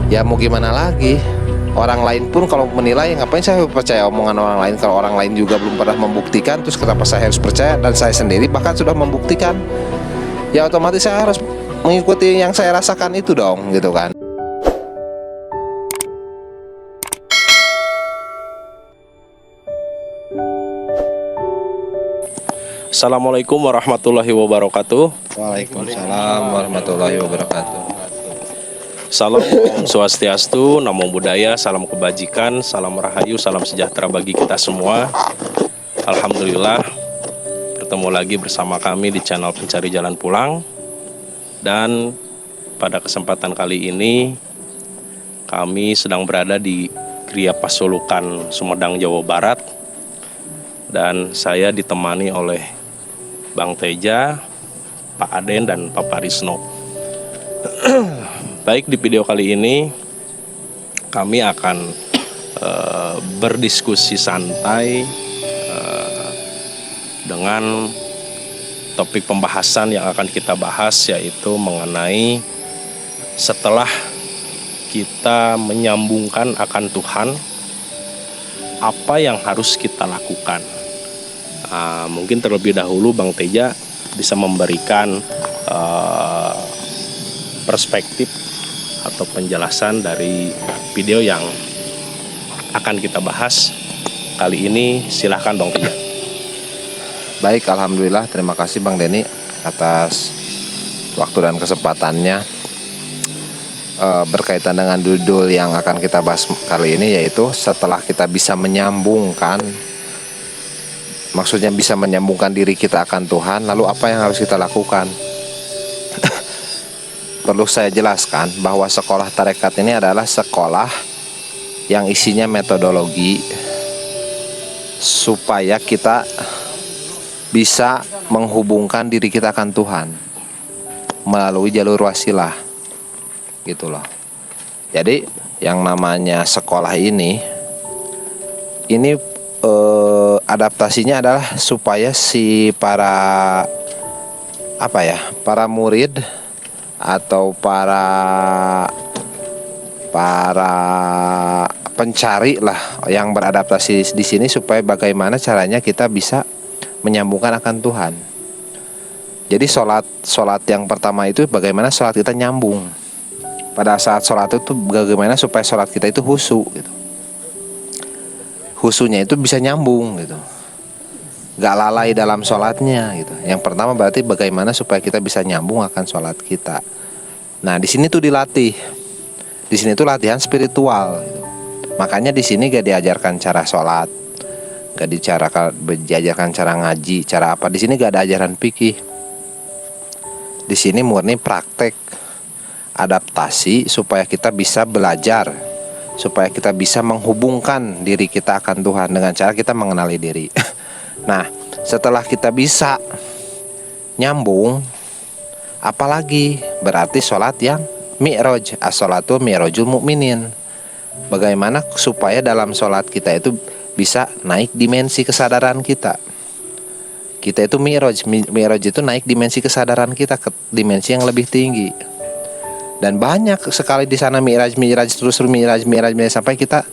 Ya mau gimana lagi, orang lain pun kalau menilai, ngapain saya percaya omongan orang lain kalau orang lain juga belum pernah membuktikan. Terus kenapa saya harus percaya? Dan saya sendiri bahkan sudah membuktikan, ya otomatis saya harus mengikuti yang saya rasakan itu dong, gitu kan. Assalamualaikum warahmatullahi wabarakatuh. Waalaikumsalam warahmatullahi wabarakatuh. Salam Om Swastiastu, Namo Buddhaya, salam kebajikan, salam rahayu, salam sejahtera bagi kita semua. Alhamdulillah, bertemu lagi bersama kami di channel Pencari Jalan Pulang. Dan pada kesempatan kali ini kami sedang berada di Gria Pasulukan, Sumedang, Jawa Barat. Dan saya ditemani oleh Bang Teja, Pak Aden, dan Pak Parisno. Baik, di video kali ini kami akan berdiskusi santai dengan topik pembahasan yang akan kita bahas, yaitu mengenai setelah kita menyambungkan akan Tuhan, apa yang harus kita lakukan. Mungkin terlebih dahulu Bang Teja bisa memberikan perspektif atau penjelasan dari video yang akan kita bahas kali ini. Silahkan Bang Teja. Baik, alhamdulillah, terima kasih Bang Denny atas waktu dan kesempatannya berkaitan dengan judul yang akan kita bahas kali ini, yaitu setelah kita bisa menyambungkan, maksudnya bisa menyambungkan diri kita akan Tuhan, lalu apa yang harus kita lakukan? Perlu saya jelaskan bahwa sekolah tarekat ini adalah sekolah yang isinya metodologi supaya kita bisa menghubungkan diri kita akan Tuhan melalui jalur wasilah, gitu loh. Jadi yang namanya sekolah ini adaptasinya adalah supaya si para murid atau para pencari lah yang beradaptasi di sini, supaya bagaimana caranya kita bisa menyambungkan akan Tuhan. Jadi sholat yang pertama itu bagaimana sholat kita nyambung. Pada saat sholat itu bagaimana supaya sholat kita itu khusyuk gitu. Khusyuknya itu bisa nyambung gitu, gak lalai dalam sholatnya gitu. Yang pertama berarti bagaimana supaya kita bisa nyambung akan sholat kita. Nah di sini tuh dilatih, di sini tuh latihan spiritual gitu. Makanya di sini gak diajarkan cara sholat, gak diajarkan cara ngaji, cara apa. Di sini gak ada ajaran fikih. Di sini murni praktek adaptasi supaya kita bisa belajar, supaya kita bisa menghubungkan diri kita akan Tuhan dengan cara kita mengenali diri. Nah, setelah kita bisa nyambung, apalagi berarti sholat yang mi'raj, as-sholatu mi'rajul mu'minin. Bagaimana supaya dalam sholat kita itu bisa naik dimensi kesadaran kita. Kita itu mi'raj itu naik dimensi kesadaran kita ke dimensi yang lebih tinggi. Dan banyak sekali di sana mi'raj sampai kita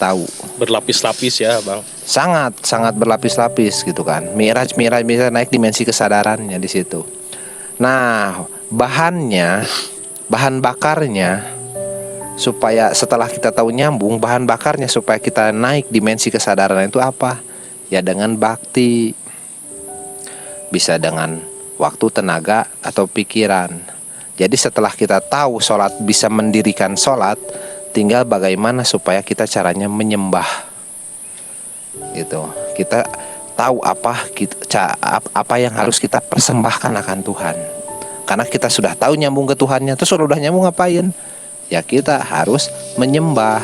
tahu. Berlapis-lapis ya Bang. Sangat berlapis-lapis gitu kan. Mi'raj bisa naik dimensi kesadarannya di situ. Nah, bahan bakarnya supaya setelah kita tahu nyambung, bahan bakarnya supaya kita naik dimensi kesadaran itu apa? Ya dengan bakti. Bisa dengan waktu, tenaga, atau pikiran. Jadi setelah kita tahu sholat, bisa mendirikan sholat, tinggal bagaimana supaya kita caranya menyembah gitu. Kita tahu apa yang harus kita persembahkan akan Tuhan. Karena kita sudah tahu nyambung ke Tuhannya. Terus udah nyambung ngapain? Ya kita harus menyembah.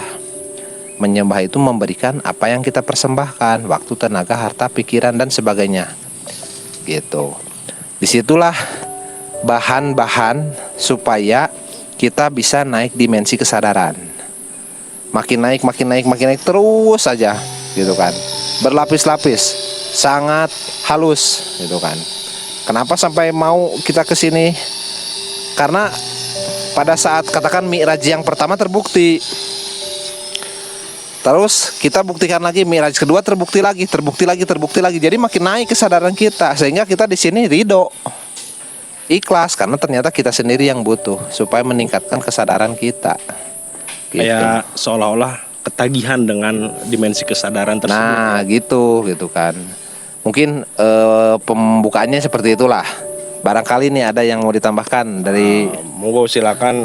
Menyembah itu memberikan apa yang kita persembahkan, waktu, tenaga, harta, pikiran, dan sebagainya gitu. Disitulah bahan-bahan supaya kita bisa naik dimensi kesadaran. Makin naik terus saja gitu kan. Berlapis-lapis, sangat halus gitu kan. Kenapa sampai mau kita ke sini? Karena pada saat katakan Mi'raj yang pertama terbukti, terus kita buktikan lagi, Mi'raj kedua terbukti lagi. Jadi makin naik kesadaran kita, sehingga kita di sini ridho, ikhlas, karena ternyata kita sendiri yang butuh supaya meningkatkan kesadaran kita. Gitu. Kayak seolah-olah ketagihan dengan dimensi kesadaran tersebut. Nah, gitu kan. Mungkin pembukaannya seperti itulah. Barangkali nih ada yang mau ditambahkan dari Monggo silakan,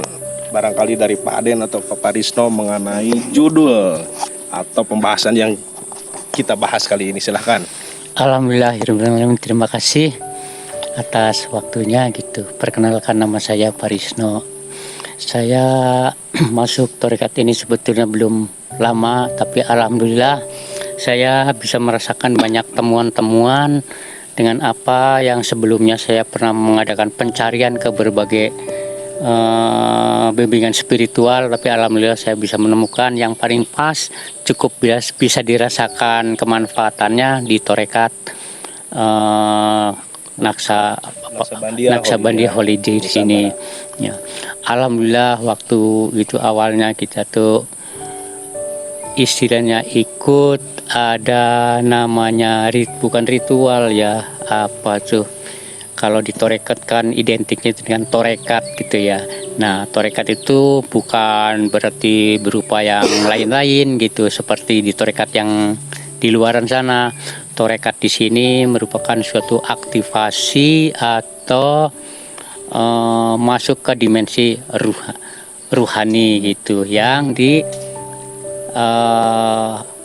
barangkali dari Pak Aden atau Pak Parisno mengenai judul atau pembahasan yang kita bahas kali ini, silakan. Alhamdulillahirrahmanirrahim, terima kasih atas waktunya gitu. Perkenalkan, nama saya Parisno. Saya masuk tarekat ini sebetulnya belum lama, tapi alhamdulillah saya bisa merasakan banyak temuan-temuan dengan apa yang sebelumnya saya pernah mengadakan pencarian ke berbagai bimbingan spiritual, tapi alhamdulillah saya bisa menemukan yang paling pas, cukup bisa dirasakan kemanfaatannya di tarekat Naksabandia Holiday di sini. Ya. Alhamdulillah waktu itu awalnya kita tuh istilahnya ikut ada namanya bukan ritual ya, apa tuh, kalau di tarekat kan identiknya dengan torekat gitu ya. Nah, torekat itu bukan berarti berupa yang lain-lain gitu seperti di torekat yang di luaran sana. Torekat di sini merupakan suatu aktivasi atau masuk ke dimensi ruhani gitu, yang di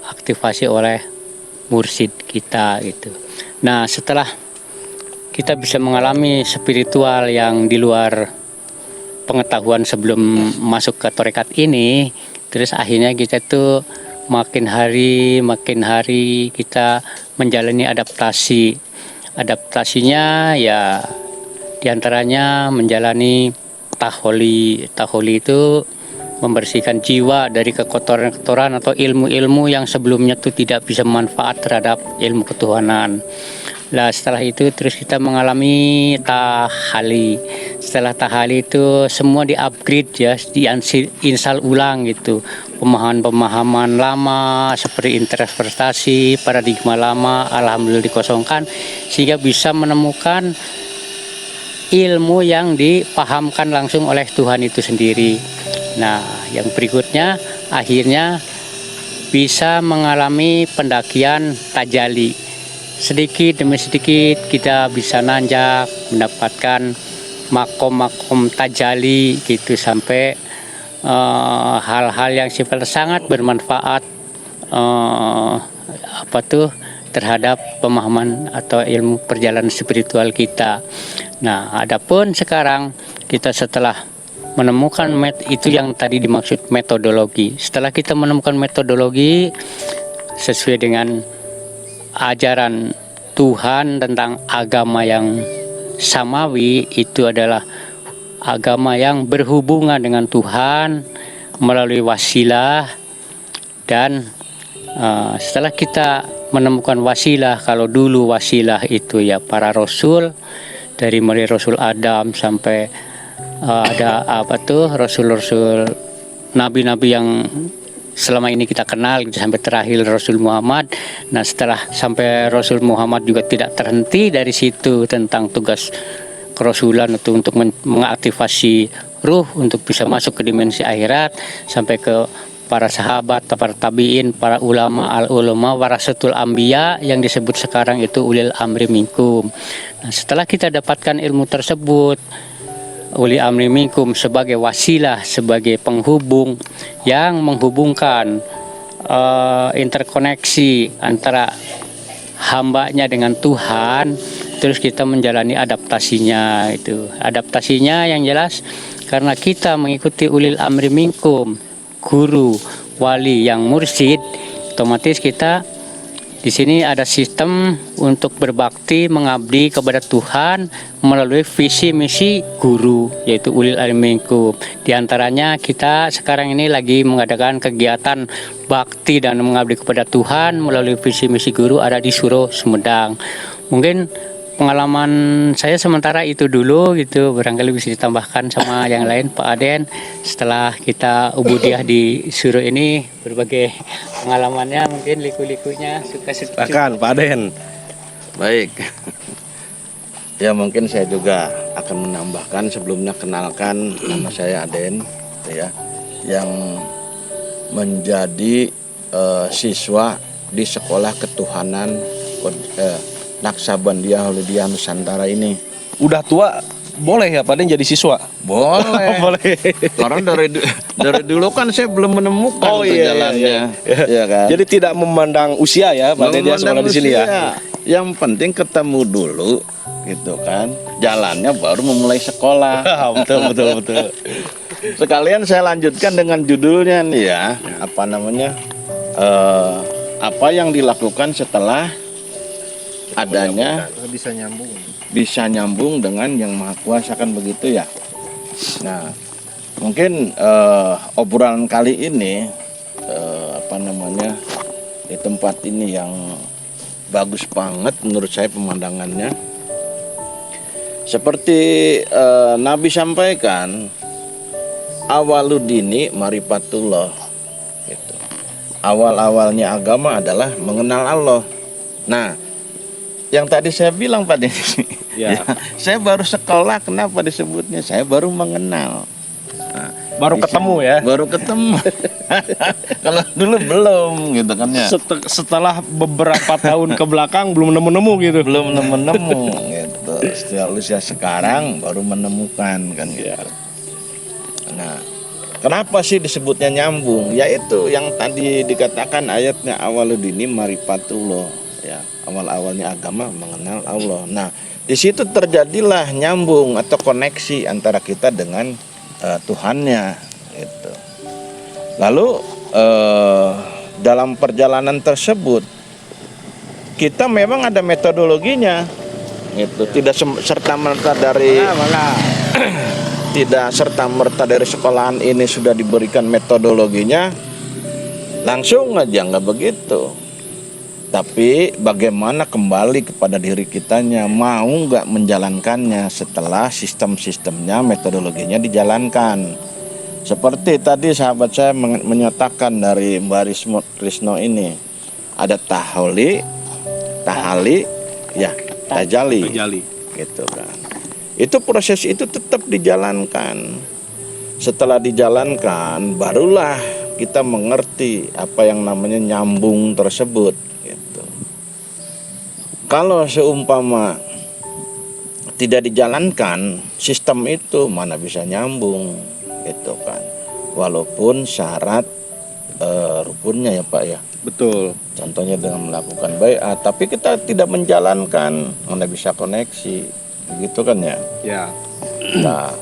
aktivasi oleh mursyid kita gitu. Nah, setelah kita bisa mengalami spiritual yang di luar pengetahuan sebelum masuk ke tarekat ini, terus akhirnya kita tuh makin hari kita menjalani adaptasi. Adaptasinya ya diantaranya menjalani taholi. Taholi itu membersihkan jiwa dari kekotoran-kekotoran atau ilmu-ilmu yang sebelumnya itu tidak bisa bermanfaat terhadap ilmu ketuhanan. Nah, setelah itu terus kita mengalami tahali. Setelah tahali itu semua di-upgrade ya, diinstal ulang gitu. Pemahaman-pemahaman lama seperti interpretasi, paradigma lama alhamdulillah dikosongkan sehingga bisa menemukan ilmu yang dipahamkan langsung oleh Tuhan itu sendiri. Nah, yang berikutnya akhirnya bisa mengalami pendakian tajali. Sedikit demi sedikit kita bisa nanjak mendapatkan makom-makom tajali gitu, sampai hal-hal yang sifatnya sangat bermanfaat terhadap pemahaman atau ilmu perjalanan spiritual kita. Nah, adapun sekarang kita setelah menemukan itu yang tadi dimaksud metodologi. Setelah kita menemukan metodologi sesuai dengan ajaran Tuhan tentang agama yang samawi, itu adalah agama yang berhubungan dengan Tuhan melalui wasilah. Dan setelah kita menemukan wasilah, kalau dulu wasilah itu ya para rasul, dari mulai Rasul Adam sampai ada rasul-rasul, nabi-nabi yang selama ini kita kenal sampai terakhir Rasul Muhammad. Nah, setelah sampai Rasul Muhammad juga tidak terhenti dari situ tentang tugas kerasulan untuk mengaktifasi ruh untuk bisa masuk ke dimensi akhirat, sampai ke para sahabat, para tabiin, para ulama, al-ulama, warasatul anbiya yang disebut sekarang itu ulil amri minkum. Nah, setelah kita dapatkan ilmu tersebut, uli amri minkum sebagai wasilah, sebagai penghubung yang menghubungkan interkoneksi antara hambanya dengan Tuhan, terus kita menjalani adaptasinya. Itu adaptasinya yang jelas karena kita mengikuti ulil amri minkum, guru, wali yang mursyid, otomatis kita di sini ada sistem untuk berbakti mengabdi kepada Tuhan melalui visi misi guru, yaitu ulil amri minkum. Di antaranya kita sekarang ini lagi mengadakan kegiatan bakti dan mengabdi kepada Tuhan melalui visi misi guru ada di Suro Sumedang. Mungkin pengalaman saya sementara itu dulu gitu, barangkali bisa ditambahkan sama yang lain Pak Aden. Setelah kita ubudiah di Suro ini, berbagai pengalamannya mungkin liku-likunya suka Silakan Pak Aden. Baik. Ya mungkin saya juga akan menambahkan, sebelumnya kenalkan nama saya Aden ya, yang menjadi siswa di Sekolah Ketuhanan Naksabandia Holidia Nusantara ini. Udah tua boleh ya Pak Aden jadi siswa? Boleh. Boleh. Karena dari dulu kan saya belum menemukan Oh, iya, jalannya. iya. Iya kan? Jadi tidak memandang usia ya Pak Aden, dia sekolah di sini ya. Yang penting ketemu dulu gitu kan. Jalannya baru memulai sekolah. betul. Sekalian saya lanjutkan dengan judulnya nih ya. Apa namanya? Apa yang dilakukan setelah adanya bisa nyambung dengan Yang Maha Kuasa, kan begitu ya. Nah, mungkin obrolan kali ini apa namanya, di tempat ini yang bagus banget menurut saya pemandangannya. Seperti Nabi sampaikan, awaludini maripatullah gitu. Awal-awalnya agama adalah mengenal Allah. Nah, yang tadi saya bilang Pak Denny, Ya. saya baru sekolah, kenapa disebutnya? Saya baru mengenal. Nah, Baru ketemu ya. baru ketemu. Kalau dulu belum gitu kan ya. Setelah beberapa tahun ke belakang belum nemu-nemu gitu. Belum nemu gitu. Setelah usia sekarang baru menemukan kan gitu. Nah, kenapa sih disebutnya nyambung? Yaitu yang tadi dikatakan ayatnya awaludini maripatullah ya. Awal-awalnya agama mengenal Allah. Nah, di situ terjadilah nyambung atau koneksi antara kita dengan Tuhannya gitu. Lalu dalam perjalanan tersebut kita memang ada metodologinya gitu. Tidak serta merta dari tidak serta merta dari sekolahan ini sudah diberikan metodologinya langsung aja, nggak begitu. Tapi bagaimana kembali kepada diri kitanya, mau nggak menjalankannya setelah sistem-sistemnya, metodologinya dijalankan. Seperti tadi sahabat saya menyatakan dari Mbak Risno ini, ada tahali, ya tajali, gitu kan. Itu proses itu tetap dijalankan. Setelah dijalankan, barulah kita mengerti apa yang namanya nyambung tersebut. Gitu. Kalau seumpama tidak dijalankan sistem itu, mana bisa nyambung, gitu kan. Walaupun syarat rukunnya ya Pak ya. Betul. Contohnya dengan melakukan baiat, tapi kita tidak menjalankan, mana bisa koneksi, begitu kan ya. Ya. Nah,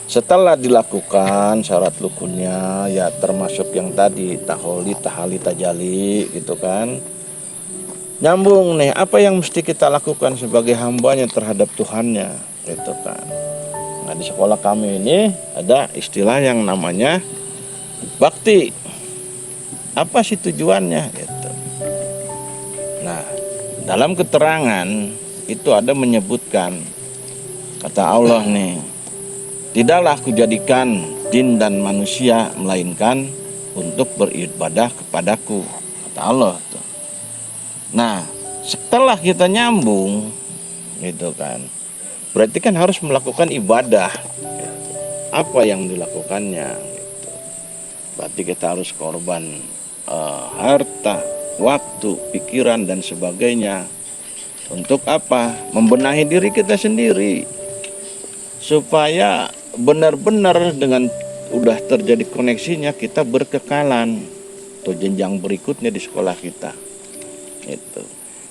setelah dilakukan syarat rukunnya, ya termasuk yang tadi taholi, tahali, tajali, gitu kan. Nyambung nih, apa yang mesti kita lakukan sebagai hambanya terhadap Tuhannya, gitu kan. Nah, di sekolah kami ini ada istilah yang namanya bakti. Apa sih tujuannya, gitu. Nah, dalam keterangan itu ada menyebutkan, kata Allah nih, tidaklah kujadikan jin dan manusia melainkan untuk beribadah kepadaku, kata Allah tuh. Nah, setelah kita nyambung, gitu kan, berarti kan harus melakukan ibadah. Gitu. Apa yang dilakukannya? Gitu. Berarti kita harus korban harta, waktu, pikiran dan sebagainya. Untuk apa? Membenahi diri kita sendiri, supaya benar-benar dengan udah terjadi koneksinya kita berkekalan atau jenjang berikutnya di sekolah kita. Itu.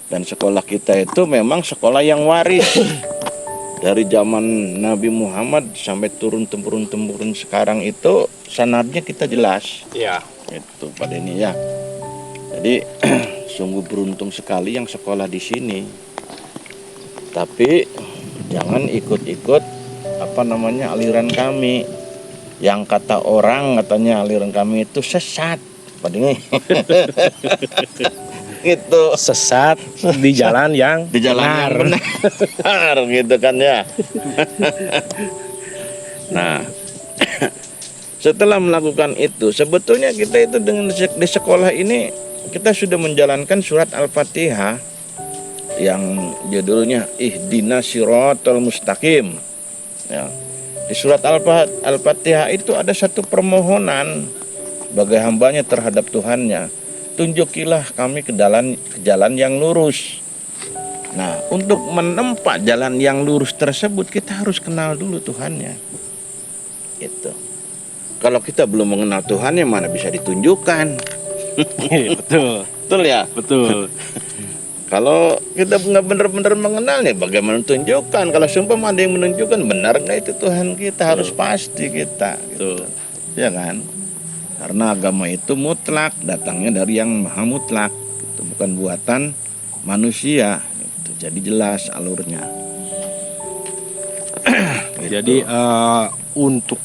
Dan sekolah kita itu memang sekolah yang waris dari zaman Nabi Muhammad sampai turun-temurun sekarang itu sanadnya kita jelas. Iya. Itu pada ini ya. Jadi sungguh beruntung sekali yang sekolah di sini. Tapi jangan ikut-ikut apa namanya aliran kami. Yang kata orang katanya aliran kami itu sesat. Pada ini. gitu. Sesat di jalan yang Di jalan yang benar gitu kan ya. Nah, setelah melakukan itu, sebetulnya kita itu dengan di sekolah ini kita sudah menjalankan surat Al-Fatihah yang judulnya Ihdinas Shiratal Mustaqim. Ya. Di surat Al-Fatihah itu ada satu permohonan bagi hambanya terhadap Tuhannya. Tunjukilah kami ke jalan yang lurus. Nah, untuk menempat jalan yang lurus tersebut kita harus kenal dulu Tuhannya. Itu. Kalau kita belum mengenal Tuhannya mana bisa ditunjukkan. Betul, Betul ya? betul. Kalau kita nggak benar-benar mengenalnya, bagaimana menunjukkan? Kalau sumpah ada yang menunjukkan, benar nggak itu Tuhan kita? Harus pasti kita, gitu. Ya kan? Karena agama itu mutlak, datangnya dari yang maha mutlak, itu bukan buatan manusia. Gitu. Jadi jelas alurnya. Jadi untuk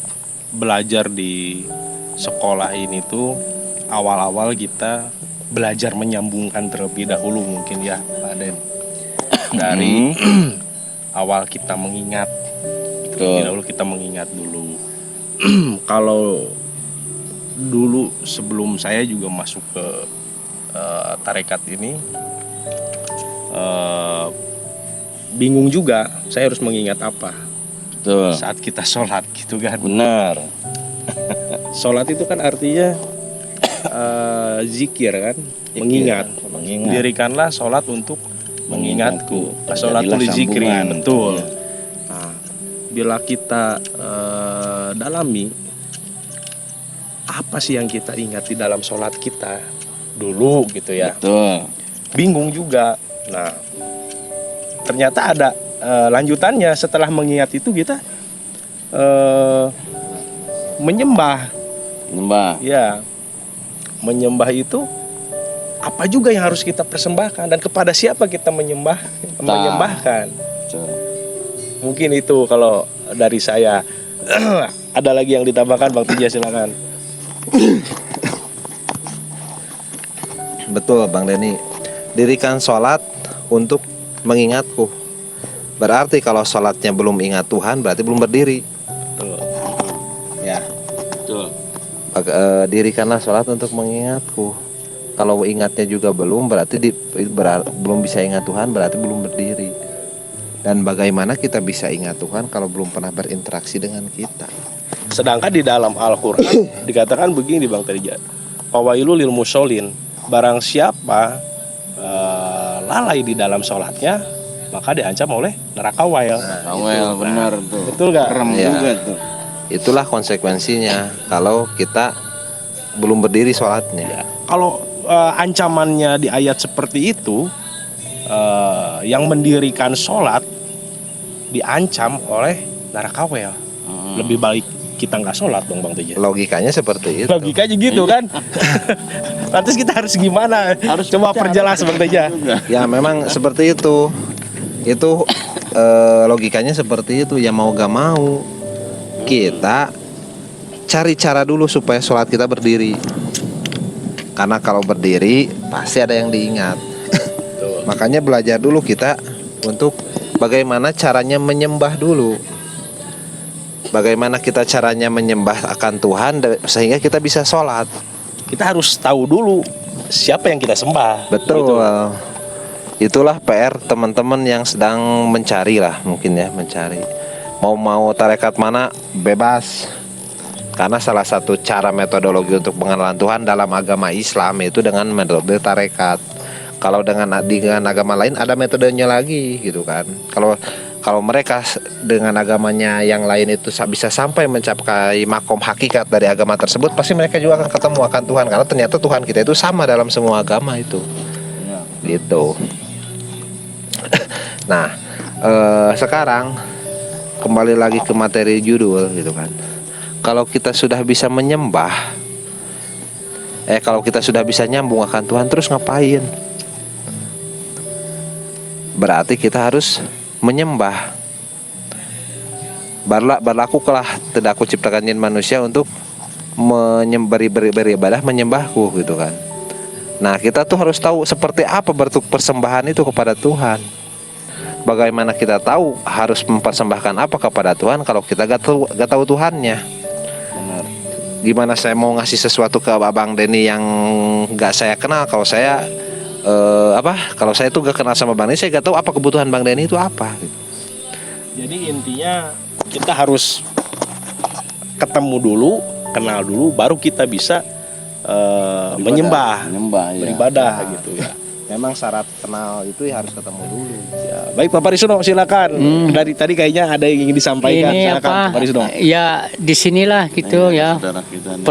belajar di sekolah ini tuh awal-awal kita belajar menyambungkan terlebih dahulu mungkin ya Pak Den. Dari awal kita mengingat, terlebih dahulu kita mengingat dulu. Kalau dulu sebelum saya juga masuk ke tarekat ini, bingung juga saya harus mengingat apa Betul. saat kita sholat gitu kan. Benar. Sholat itu kan artinya zikir kan, mengingat. Dirikanlah sholat untuk mengingatku. Sholat Jadilah tulis zikri, sambungan. betul. Iya. Nah, bila kita dalami apa sih yang kita ingat di dalam sholat kita dulu gitu ya. Betul. Bingung juga. Nah, ternyata ada lanjutannya setelah mengingat itu kita menyembah. Ya, menyembah itu apa juga yang harus kita persembahkan dan kepada siapa kita menyembahkan. Mungkin itu kalau dari saya. Ada lagi yang ditambahkan Bang Tija, silakan. Betul Bang Denny. Dirikan sholat untuk mengingatku. Berarti kalau sholatnya belum ingat Tuhan berarti belum berdiri. Betul. Ya. Betul. Dirikanlah sholat untuk mengingatku. Kalau ingatnya juga belum berarti belum bisa ingat Tuhan berarti belum berdiri. Dan bagaimana kita bisa ingat Tuhan kalau belum pernah berinteraksi dengan kita? Sedangkan di dalam Al-Quran dikatakan begini Bang Tija, Fawailul lil musholin, barang siapa lalai di dalam sholatnya maka diancam oleh neraka wail. Benar tuh. Betul gak? Keren Ya. juga tuh. Itulah konsekuensinya kalau kita belum berdiri sholatnya. Ya. Kalau ancamannya di ayat seperti itu, yang mendirikan sholat diancam oleh neraka wail. Lebih baik kita nggak sholat dong Bang Teja. Logikanya seperti itu. Logikanya gitu kan. Lantas kita harus gimana? Harus Coba bicara perjelas Bang Teja. Ya memang seperti itu. Itu logikanya seperti itu. Ya mau gak mau kita cari cara dulu supaya sholat kita berdiri. Karena kalau berdiri pasti ada yang diingat. Makanya belajar dulu kita untuk bagaimana caranya menyembah dulu. Bagaimana kita caranya menyembah akan Tuhan sehingga kita bisa sholat. Kita harus tahu dulu siapa yang kita sembah. Betul. Gitu. Itulah PR teman-teman yang sedang mencari lah mungkin ya, mencari. Mau tarekat mana bebas. Karena salah satu cara metodologi untuk pengenalan Tuhan dalam agama Islam itu dengan metode tarekat. Kalau dengan agama lain ada metodenya lagi gitu kan. Kalau mereka dengan agamanya yang lain itu bisa sampai mencapai makom hakikat dari agama tersebut, pasti mereka juga akan ketemu akan Tuhan karena ternyata Tuhan kita itu sama dalam semua agama itu. Gitu. Nah, sekarang kembali lagi ke materi judul gitu kan. Kalau kita sudah bisa menyembah, kalau kita sudah bisa nyambung akan Tuhan, terus ngapain? Berarti kita harus menyembah. Berlakulah tidak aku ciptakan jin manusia untuk beribadah menyembahku gitu kan. Nah, kita tuh harus tahu seperti apa bentuk persembahan itu kepada Tuhan. Bagaimana kita tahu harus mempersembahkan apa kepada Tuhan kalau kita gak tahu Tuhannya? Benar. Gimana saya mau ngasih sesuatu ke Abang Denny yang gak saya kenal? Kalau saya kalau saya tuh gak kenal sama Bang Denny, saya gak tahu apa kebutuhan Bang Denny itu apa. Jadi intinya kita harus ketemu dulu, kenal dulu, baru kita bisa menyembah, ya. beribadah gitu ya. Memang syarat kenal itu harus ketemu dulu. Ya, baik Pak Parisno, silakan. Dari tadi kayaknya ada yang ingin disampaikan. Ini Silakan apa? Pak Parisno. Ya disinilah gitu ya. Saudara kita nih.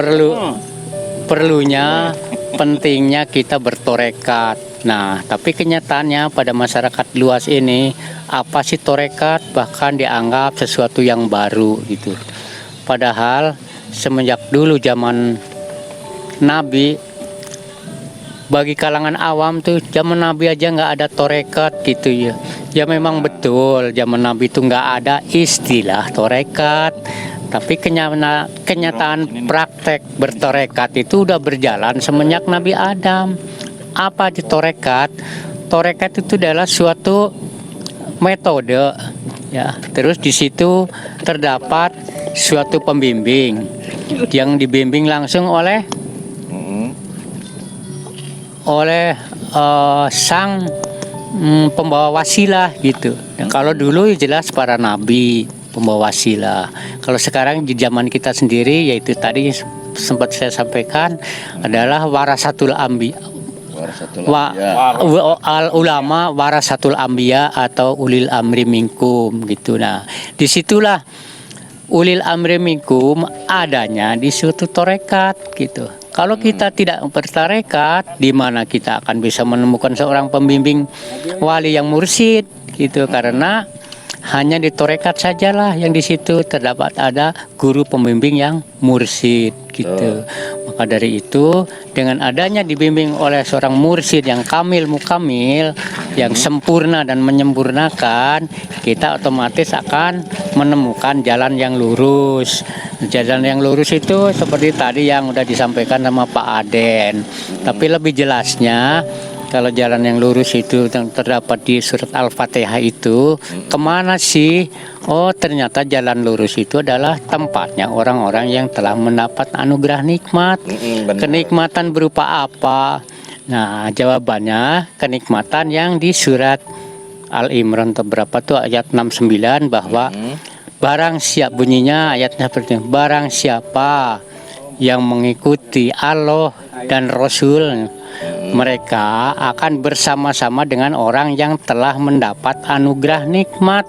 Perlunya pentingnya kita bertorekat. Nah, tapi kenyataannya pada masyarakat luas ini apa sih torekat? Bahkan dianggap sesuatu yang baru gitu. Padahal semenjak dulu zaman Nabi, bagi kalangan awam tuh zaman Nabi aja nggak ada torekat gitu ya. Ya memang betul zaman Nabi itu nggak ada istilah torekat. Tapi kenyataan praktek bertorekat itu udah berjalan semenjak Nabi Adam. Apa di torekat? Torekat itu adalah suatu metode, ya. Terus di situ terdapat suatu pembimbing yang dibimbing langsung oleh sang pembawa wasilah gitu. Kalau dulu jelas para nabi pembawa wasilah. Kalau sekarang di zaman kita sendiri, yaitu tadi sempat saya sampaikan adalah warasatul ambiya. Al ulama warasatul ambiya atau ulil amri minkum gitu. Nah, disitulah ulil amri minkum adanya di suatu torekat gitu. Kalau kita tidak bertarekat, di mana kita akan bisa menemukan seorang pembimbing wali yang mursyid gitu, karena hanya di torekat sajalah yang di situ terdapat ada guru pembimbing yang mursyid gitu. Maka dari itu dengan adanya dibimbing oleh seorang mursyid yang kamil mukamil, yang sempurna dan menyempurnakan, kita otomatis akan menemukan jalan yang lurus. Jalan yang lurus itu seperti tadi yang udah disampaikan sama Pak Aden. Tapi lebih jelasnya, kalau jalan yang lurus itu yang terdapat di surat Al-Fatihah itu, kemana sih? Oh, ternyata jalan lurus itu adalah tempatnya orang-orang yang telah mendapat anugerah nikmat. Kenikmatan berupa apa? Nah, jawabannya kenikmatan yang di surat Al-Imran berapa tuh ayat 69 bahwa barang siap, bunyinya ayatnya seperti ini, barang siapa yang mengikuti Allah dan Rasul, mereka akan bersama-sama dengan orang yang telah mendapat anugerah nikmat.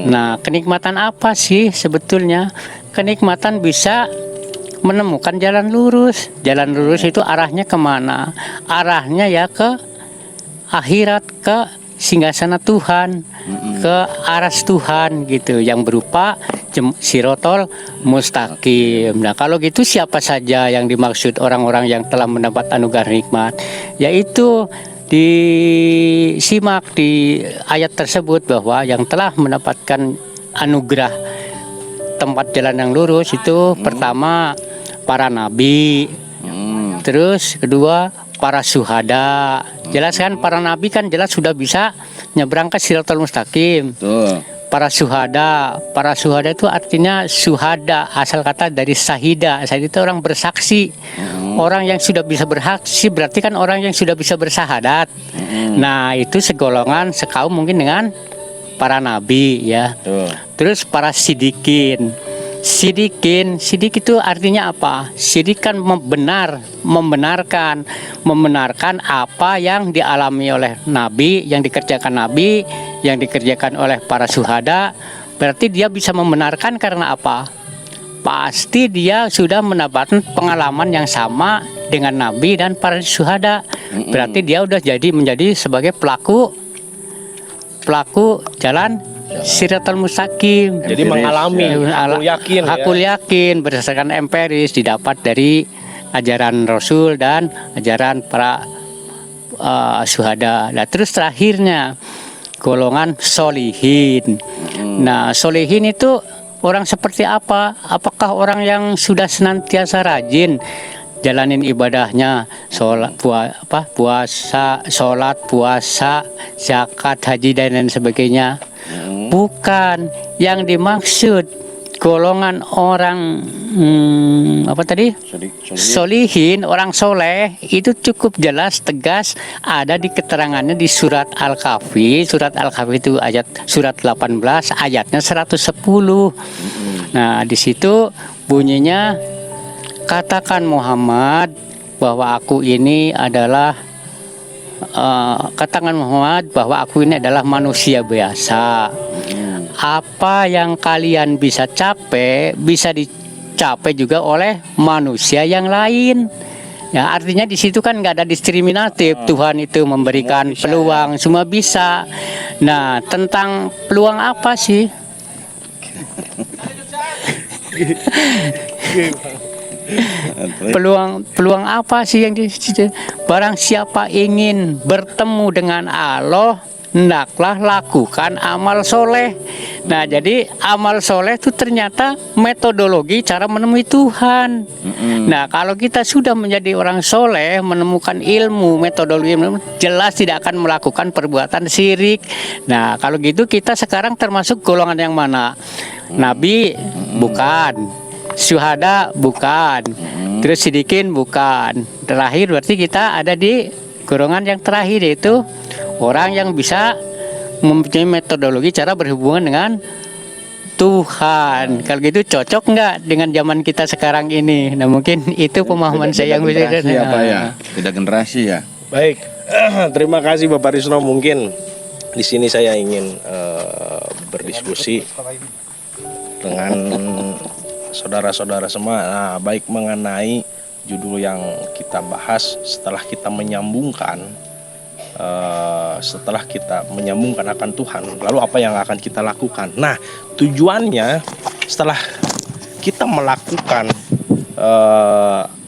Nah, kenikmatan apa sih sebetulnya? Kenikmatan bisa menemukan jalan lurus. Jalan lurus itu arahnya kemana? Arahnya ya ke akhirat, ke singgasana Tuhan, ke aras Tuhan gitu, yang berupa sirotol mustaqim. Nah, kalau gitu siapa saja yang dimaksud orang-orang yang telah mendapat anugerah nikmat? Yaitu disimak di ayat tersebut bahwa yang telah mendapatkan anugerah tempat jalan yang lurus itu pertama para nabi, terus kedua para syuhada. Jelas kan, para nabi kan jelas sudah bisa nyebrang ke siratal mustaqim. Para syuhada itu artinya syuhada, asal kata dari sahida. Sahida itu orang bersaksi. Orang yang sudah bisa bersaksi berarti kan orang yang sudah bisa bersahadat. Nah, itu segolongan, sekaum mungkin dengan para nabi ya. Terus para sidikin. Sidik itu artinya apa? Sidik kan membenarkan apa yang dialami oleh Nabi, yang dikerjakan Nabi, yang dikerjakan oleh para syuhada. Berarti dia bisa membenarkan karena apa? Pasti dia sudah mendapatkan pengalaman yang sama dengan Nabi dan para syuhada. Berarti dia udah menjadi sebagai pelaku jalan siratal mustaqim. Jadi mengalami, aku yakin berdasarkan empiris didapat dari ajaran Rasul dan ajaran para syuhada. Nah, terus terakhirnya golongan solihin. Nah, solihin itu orang seperti apa? Apakah orang yang sudah senantiasa rajin jalanin ibadahnya, puasa, sholat, puasa, zakat, haji dan lain sebagainya. Bukan, yang dimaksud golongan orang solihin, orang soleh itu cukup jelas tegas ada di keterangannya di surat Al-Kahfi. Surat Al-Kahfi itu surat 18 ayatnya 110. Nah, di situ bunyinya, katakan Muhammad bahwa aku ini adalah manusia biasa. Apa yang kalian bisa capai bisa dicapai juga oleh manusia yang lain. Ya, artinya di situ kan nggak ada diskriminatif. Tuhan itu memberikan peluang, semua bisa. Nah, tentang peluang apa sih? Peluang apa sih yang di situ? Barang siapa ingin bertemu dengan Allah, hendaklah lakukan amal soleh. Nah, jadi amal soleh itu ternyata metodologi cara menemui Tuhan. Nah, kalau kita sudah menjadi orang soleh, menemukan ilmu, metodologi, jelas tidak akan melakukan perbuatan syirik. Nah, kalau gitu kita sekarang termasuk golongan yang mana? Nabi bukan, syuhada bukan, terus sidikin bukan. Terakhir berarti kita ada di golongan yang terakhir, yaitu orang yang bisa mempunyai metodologi cara berhubungan dengan Tuhan. Kalau gitu cocok nggak dengan zaman kita sekarang ini? Nah, mungkin itu pemahaman saya yang bisa. Beda generasi ya. Baik, terima kasih Bapak Risno. Mungkin di sini saya ingin berdiskusi dengan saudara-saudara semua. Nah, baik mengenai judul yang kita bahas setelah kita menyambungkan akan Tuhan, lalu apa yang akan kita lakukan. Nah, tujuannya setelah kita melakukan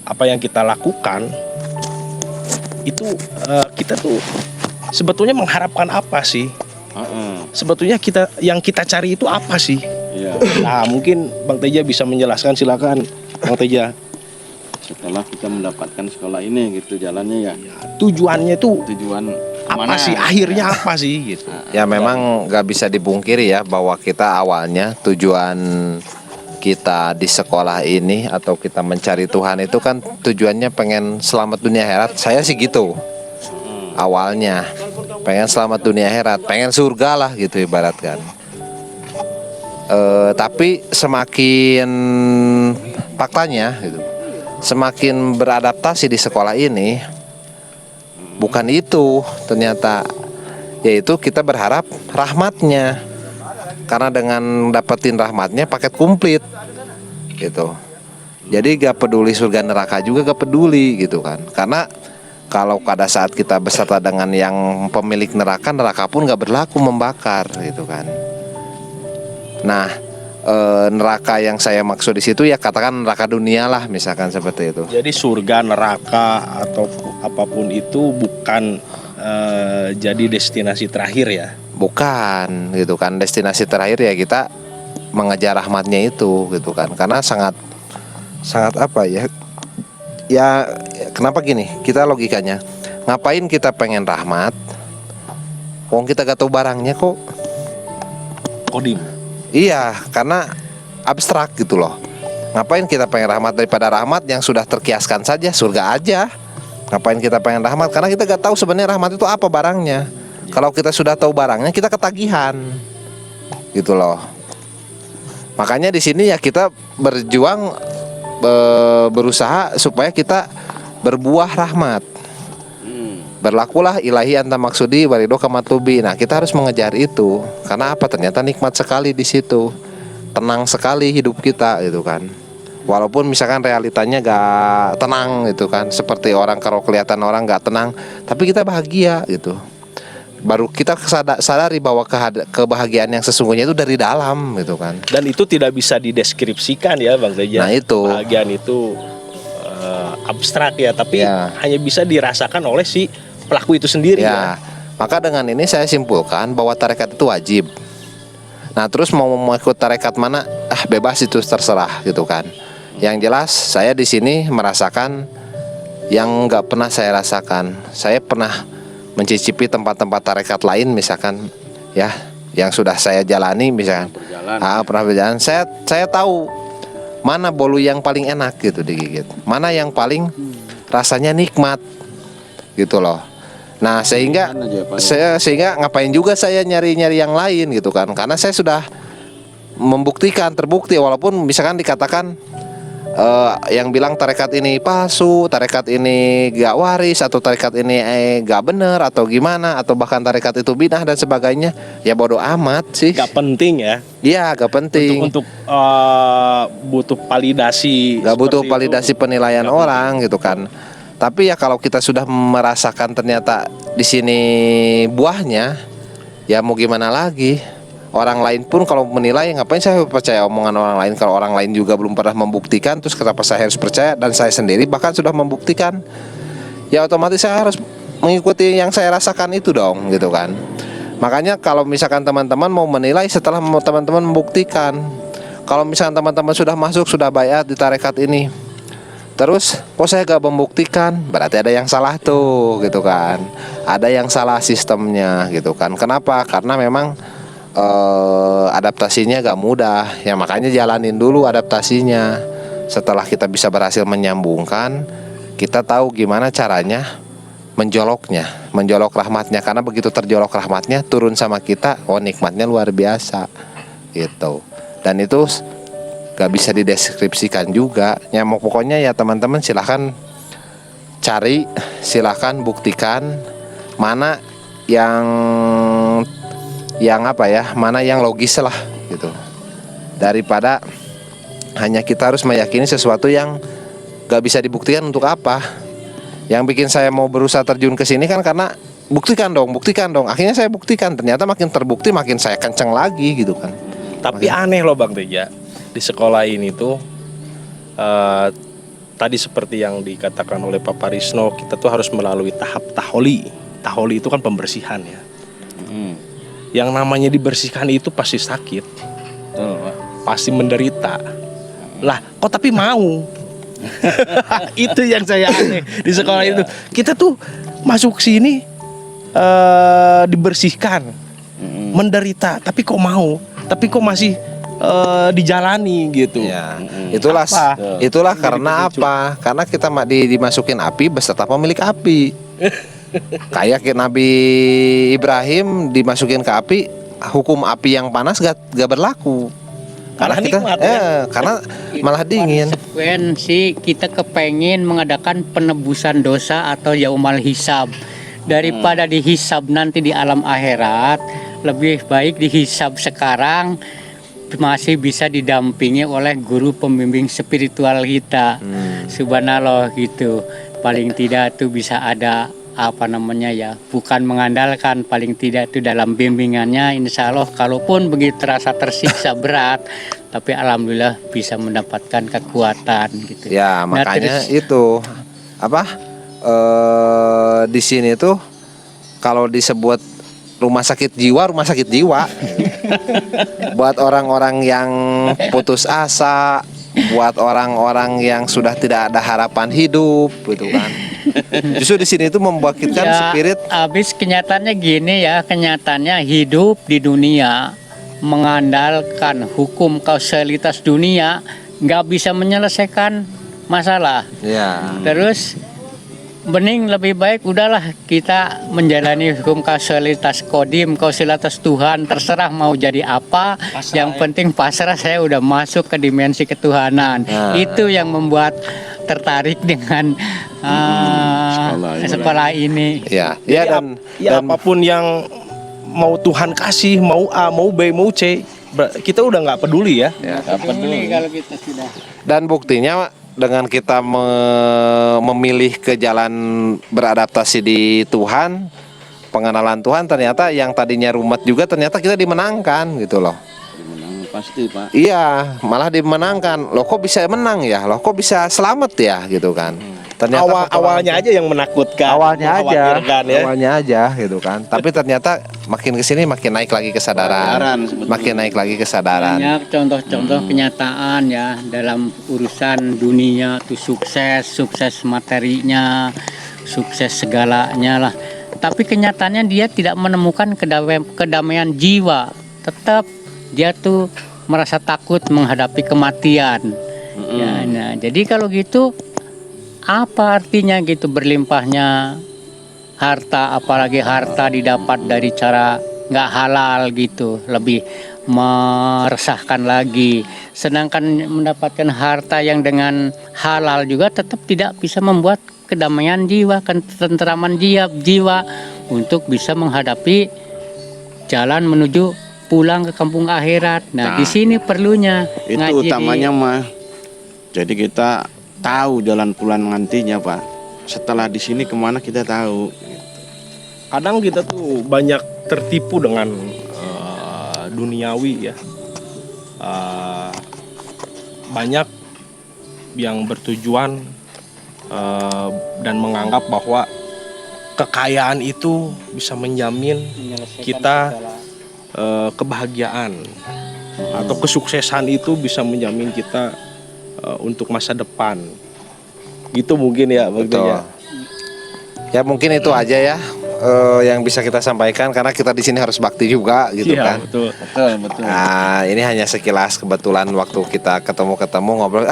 apa yang kita lakukan itu, kita tuh sebetulnya mengharapkan apa sih? Sebetulnya yang kita cari itu apa sih? Nah, mungkin Bang Teja bisa menjelaskan, silakan Bang Teja. Setelah kita mendapatkan sekolah ini gitu jalannya ya. Tujuannya itu Tujuan apa mana? sih? Akhirnya apa sih gitu. Ya memang nggak bisa dipungkiri ya bahwa kita awalnya tujuan kita di sekolah ini atau kita mencari Tuhan itu kan tujuannya pengen selamat dunia akhirat. Saya sih gitu. Awalnya pengen selamat dunia akhirat, pengen surga lah gitu ibaratkan. Tapi semakin faktanya gitu, semakin beradaptasi di sekolah ini, bukan itu ternyata, yaitu kita berharap rahmatnya, karena dengan dapetin rahmatnya paket komplit gitu. Jadi gak peduli surga neraka juga gak peduli gitu kan, karena kalau pada saat kita beserta dengan yang pemilik neraka, neraka pun gak berlaku membakar gitu kan. Nah, neraka yang saya maksud di situ ya katakan neraka dunia lah, misalkan seperti itu. Jadi surga, neraka atau apapun itu bukan jadi destinasi terakhir ya. Bukan gitu kan, destinasi terakhir ya kita mengejar rahmatnya itu gitu kan. Karena sangat apa ya? Ya kenapa gini? Kita logikanya, ngapain kita pengen rahmat? Wong kita gak tahu barangnya kok. Kodim. Iya, karena abstrak gitu loh. Ngapain kita pengen rahmat daripada rahmat yang sudah terkiaskan saja, surga aja. Ngapain kita pengen rahmat? Karena kita gak tahu sebenarnya rahmat itu apa barangnya. Kalau kita sudah tahu barangnya, kita ketagihan, gitu loh. Makanya di sini ya kita berjuang, berusaha supaya kita berbuah rahmat. Berlakulah ilahi anta maksudi warido kamatubi. Nah, kita harus mengejar itu. Karena apa? Ternyata nikmat sekali di situ. Tenang sekali hidup kita gitu kan. Walaupun misalkan realitanya gak tenang gitu kan. Seperti orang kalau kelihatan orang gak tenang, tapi kita bahagia gitu. Baru kita sadari bahwa kebahagiaan yang sesungguhnya itu dari dalam gitu kan. Dan itu tidak bisa dideskripsikan ya Bang Teja. Nah, itu kebahagiaan itu abstrak ya, tapi ya, hanya bisa dirasakan oleh si pelaku itu sendiri ya. Maka dengan ini saya simpulkan bahwa tarekat itu wajib. Nah, terus mau ikut tarekat mana? Bebas, itu terserah gitu kan. Yang jelas saya di sini merasakan yang nggak pernah saya rasakan. Saya pernah mencicipi tempat-tempat tarekat lain misalkan ya, yang sudah saya jalani misalkan. Pernah berjalan. Saya tahu mana bolu yang paling enak gitu digigit, mana yang paling rasanya nikmat gitu loh. Nah sehingga sehingga ngapain juga saya nyari-nyari yang lain gitu kan, karena saya sudah membuktikan, terbukti, walaupun misalkan dikatakan yang bilang tarekat ini palsu, tarekat ini gak waris, atau tarekat ini gak bener, atau gimana, atau bahkan tarekat itu bidah dan sebagainya, ya bodoh amat sih. Gak penting ya. Iya, gak penting. Untuk butuh validasi. Gak butuh seperti validasi itu. penilaian Gak orang gitu kan. Tapi ya kalau kita sudah merasakan ternyata di sini buahnya, ya mau gimana lagi. Orang lain pun kalau menilai, ngapain saya percaya omongan orang lain kalau orang lain juga belum pernah membuktikan. Terus kenapa saya harus percaya, dan saya sendiri bahkan sudah membuktikan, ya otomatis saya harus mengikuti yang saya rasakan itu dong gitu kan. Makanya kalau misalkan teman-teman mau menilai setelah teman-teman membuktikan. Kalau misalkan teman-teman sudah masuk, sudah bayat di tarekat ini, terus kok saya gak membuktikan, berarti ada yang salah tuh gitu kan. Ada yang salah sistemnya gitu kan. Kenapa? Karena memang adaptasinya gak mudah ya, makanya jalanin dulu adaptasinya. Setelah kita bisa berhasil menyambungkan, kita tahu gimana caranya menjolok rahmatnya. Karena begitu terjolok rahmatnya, turun sama kita, oh nikmatnya luar biasa gitu. Dan itu gak bisa dideskripsikan juga ya. Pokoknya ya teman-teman silahkan cari, silahkan buktikan mana yang apa ya, mana yang logis lah gitu, daripada hanya kita harus meyakini sesuatu yang gak bisa dibuktikan. Untuk apa? Yang bikin saya mau berusaha terjun ke sini kan karena buktikan dong. Akhirnya saya buktikan, ternyata makin terbukti, makin saya kenceng lagi gitu kan. Tapi aneh loh Bang Teja, di sekolah ini tuh tadi seperti yang dikatakan oleh Pak Parisno, kita tuh harus melalui tahap taholi. Taholi itu kan pembersihan ya. Yang namanya dibersihkan itu pasti sakit, pasti menderita. Lah, kok tapi mau? Itu yang saya aneh di sekolah itu. Kita tuh masuk sini dibersihkan, menderita, tapi kok mau? Tapi kok masih dijalani gitu? Ya, itulah karena apa? Karena kita dimasukin api beserta pemilik api. Kayak Nabi Ibrahim dimasukin ke api, hukum api yang panas gak berlaku. Karena kita nikmat, ya? Karena malah dingin. Konsekuensi kita kepengen mengadakan penebusan dosa atau yaumal hisab. Daripada dihisab nanti di alam akhirat, lebih baik dihisab sekarang, masih bisa didampingi oleh guru pembimbing spiritual kita. Subhanallah gitu. Paling tidak tuh bisa ada bukan mengandalkan, paling tidak itu dalam bimbingannya, insya Allah kalaupun begitu terasa tersiksa berat, tapi alhamdulillah bisa mendapatkan kekuatan gitu. Ya makanya itu di sini tuh kalau disebut rumah sakit jiwa buat orang-orang yang putus asa, buat orang-orang yang sudah tidak ada harapan hidup gitu kan. Justru di sini itu membangkitkan spirit. Habis kenyataannya gini ya, kenyataannya hidup di dunia mengandalkan hukum kausalitas dunia nggak bisa menyelesaikan masalah. Ya. Terus bening lebih baik udahlah kita menjalani hukum kausalitas kodim, kausalitas Tuhan, terserah mau jadi apa, yang penting pasrah, saya udah masuk ke dimensi ketuhanan. Itu yang membuat tertarik dengan sekolah ini. Ya, dan apapun yang mau Tuhan kasih, mau A, mau B, mau C, kita udah nggak peduli ya. Nggak peduli kalau kita sudah. Dan buktinya dengan kita memilih ke jalan beradaptasi di Tuhan, pengenalan Tuhan, ternyata yang tadinya rumet juga ternyata kita dimenangkan gitu loh. Pasti Pak. Iya, malah dimenangkan. Loh kok bisa menang ya? Loh kok bisa selamat ya gitu kan. Ternyata awalnya aja yang menakutkan, awalnya aja, mengkhawatirkan ya. awalnya aja gitu kan. Tapi ternyata makin kesini makin naik lagi kesadaran, makin naik lagi kesadaran. Banyak contoh-contoh kenyataan ya dalam urusan dunia tuh sukses materinya, sukses segalanya lah. Tapi kenyataannya dia tidak menemukan kedamaian jiwa. Tetap dia tuh merasa takut menghadapi kematian. Ya, nah, jadi kalau gitu apa artinya gitu berlimpahnya harta, apalagi harta didapat dari cara nggak halal gitu, lebih meresahkan lagi. Sedangkan mendapatkan harta yang dengan halal juga tetap tidak bisa membuat kedamaian jiwa, ketenteraman jiwa untuk bisa menghadapi jalan menuju pulang ke kampung akhirat. Nah, di sini perlunya Itu ngaji utamanya mah. Jadi kita tahu jalan pulang nantinya Pak. Setelah di sini kemana kita tahu. Kadang kita tuh banyak tertipu dengan duniawi ya. Banyak yang bertujuan dan menganggap bahwa kekayaan itu bisa menjamin kita kebahagiaan atau kesuksesan itu bisa menjamin kita untuk masa depan. Gitu mungkin ya Bang Betul. Teja. Ya mungkin itu aja ya yang bisa kita sampaikan karena kita di sini harus bakti juga gitu Iya, kan. betul. Betul. Nah, ini hanya sekilas kebetulan waktu kita ketemu ngobrol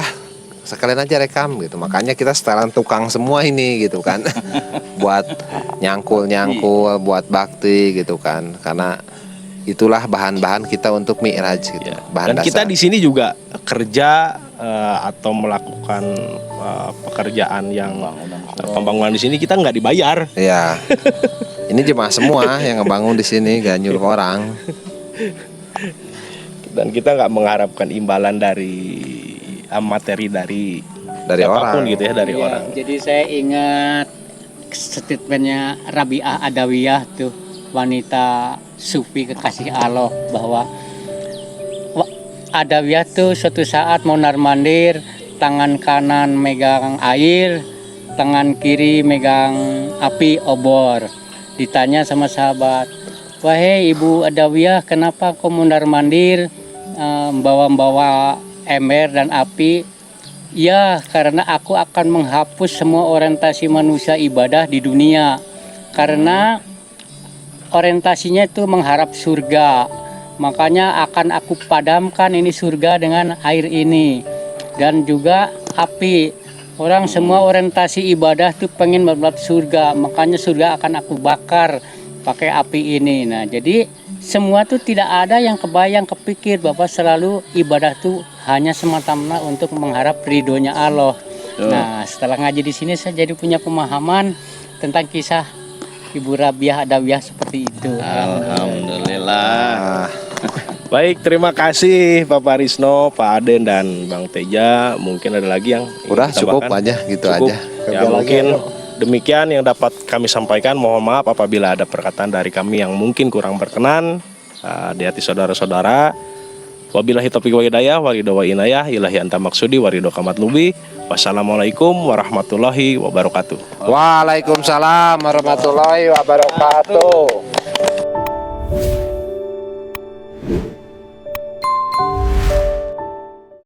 sekalian aja rekam gitu. Makanya kita setelan tukang semua ini gitu kan. Buat nyangkul, buat bakti gitu kan. Karena itulah bahan-bahan kita untuk mi'raj gitu. Ya. Bahan Dan kita dasar. di sini juga kerja atau melakukan pekerjaan yang pembangunan di sini kita nggak dibayar. Ya. Ini jemaah semua yang ngebangun di sini, gak nyuruh orang. Dan kita nggak mengharapkan imbalan dari materi dari orang. siapapun gitu ya, dari Iya, orang. jadi saya ingat statementnya Rabi'ah Adawiyah tuh, wanita sufi kekasih Allah, bahwa Adawiyah tuh suatu saat mau narmandir, tangan kanan megang air, tangan kiri megang api obor. Ditanya sama sahabat, "Wahai Ibu Adawiyah, kenapa kau mondar mandir bawa-bawa ember dan api?" "Ya, karena aku akan menghapus semua orientasi manusia ibadah di dunia. Karena orientasinya itu mengharap surga. Makanya akan aku padamkan ini surga dengan air ini. Dan juga api. Orang semua orientasi ibadah tuh pengen berbuat surga, makanya surga akan aku bakar pakai api ini." Nah, jadi semua tuh tidak ada yang kepikir bahwa selalu ibadah tuh hanya semata-mata untuk mengharap ridhonya Allah. Nah, setelah ngaji di sini saya jadi punya pemahaman tentang kisah Ibu Rabi'ah Adawiyah seperti itu. Alhamdulillah. Baik, terima kasih Bapak Risno, Pak Aden dan Bang Teja. Mungkin ada lagi yang ingin Udah cukup ditambahkan? aja gitu Cukup. aja. Ya, mungkin demikian yang dapat kami sampaikan. Mohon maaf apabila ada perkataan dari kami yang mungkin kurang berkenan di hati saudara-saudara. Wabillahi taufiq wa hidayah, walido wa inayah, ilahi anta maksudi, warido kamat lubi. Wassalamualaikum warahmatullahi wabarakatuh. Waalaikumsalam warahmatullahi wabarakatuh.